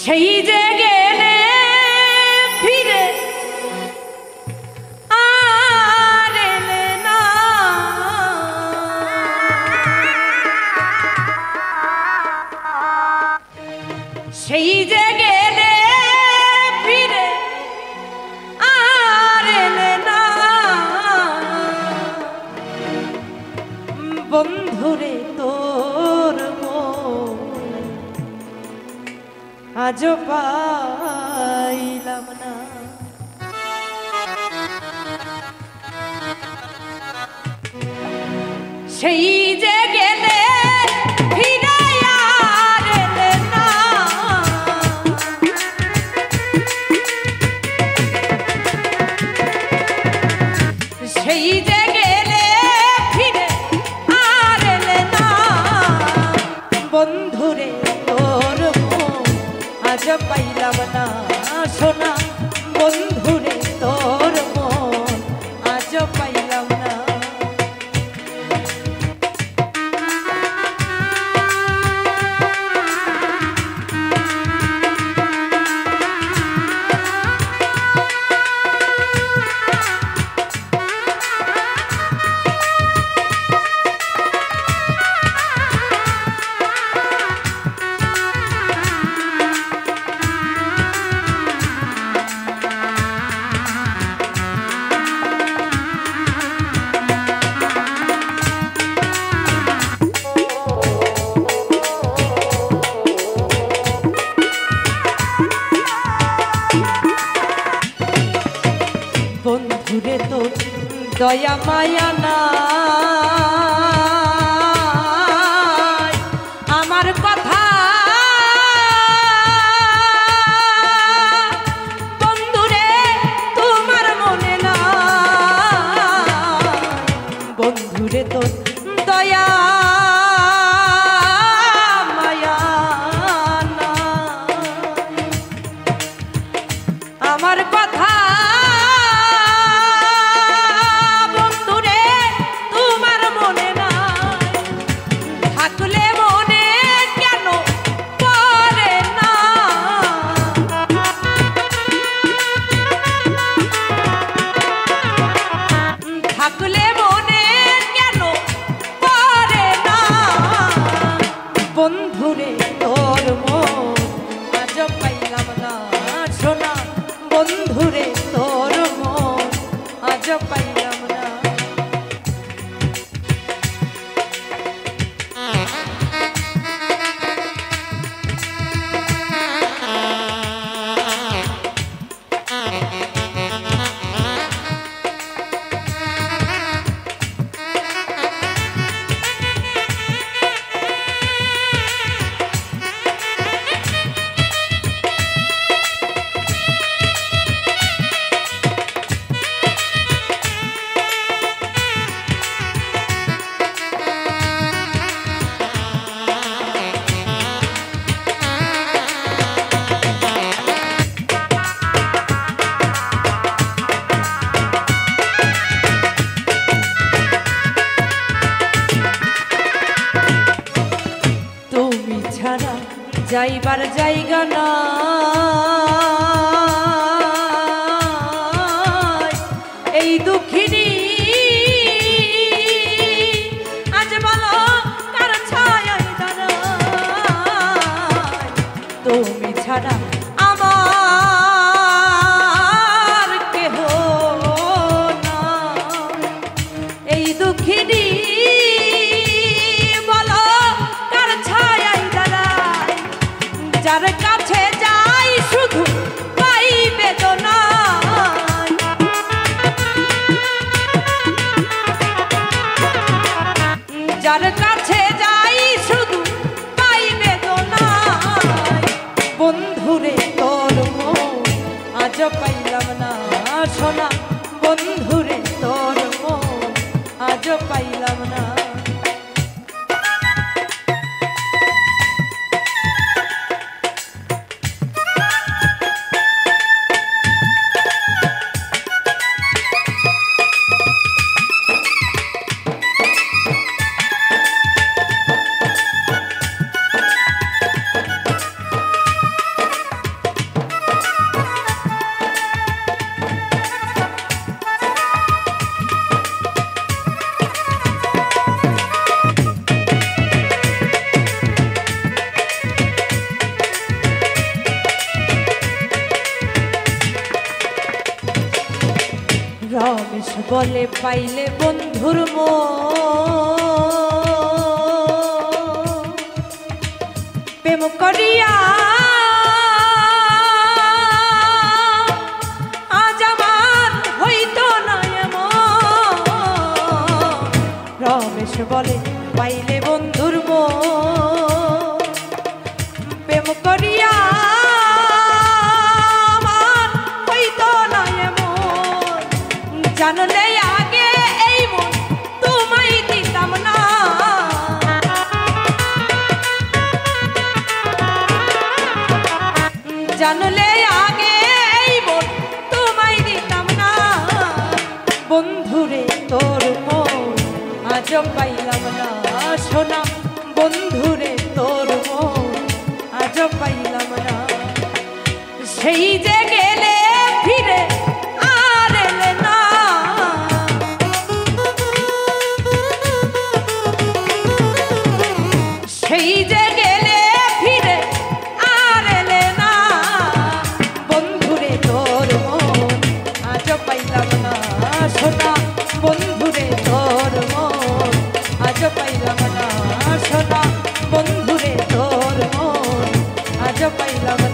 সেই যে গেলে ফিরে আর এলে না, সেই যে গেলে ফিরে আর এলে না, বন্ধুরে তোর আজও পাইলাম না। সেই যে গেলে ফিরে আর এলে না, সেই যে গেলে ফিরে আর এলে না, বন্ধুরে তোর আজ পাইলাম না সোনা, বন্ধুরে তোর মন আজ পাইলাম না। বন্ধুরে তো দয়া মায়া না, আমার কথা বন্ধুরে তোমার মনে না, বন্ধুরে তো দয়া মায়া না, আমার কথা বন্ধুরে তোর মন আজ পাইলাম না সোনা, বন্ধুরে তোর মন আজ পাইলাম না। যাইবার জায়গা না, এই দুঃখিনী আজ বলো কার ছায়ায় দাঁড়ায়, তুমি ছাড়া আমার কেহ না, এই দুঃখিনী যার কাছে যাই শুধু পাই বেদনা, যার কাছে যাই শুধু পাই বেদনা, বন্ধুরে তোর মন বলে পাইলে বন্ধুর প্রেম করিয়া আজ আমার হইতো না এমন। রমেশ বলে পাইলে বন্ধুর প্রেম করিয়া আমার হইতো না এমন। জানলে আগে এই মন তোমায় দিতাম না, জানলে আগে এই মন তোমায় দিতাম না। বন্ধুরে তোর মন আজ পাইলাম না সোনা, বন্ধুরে তোর মন আজ পাইলাম না। সেই যে গেলে ফিরে আর এলে না, সেই যে গেলে ফিরে আর এলে না। বন্ধুরে তোর মন আজ পাইলাম না সোনা, বন্ধুরে তোর মন আজ পাইলাম না সোনা, বন্ধুরে তোর মন আজ পাইলাম না।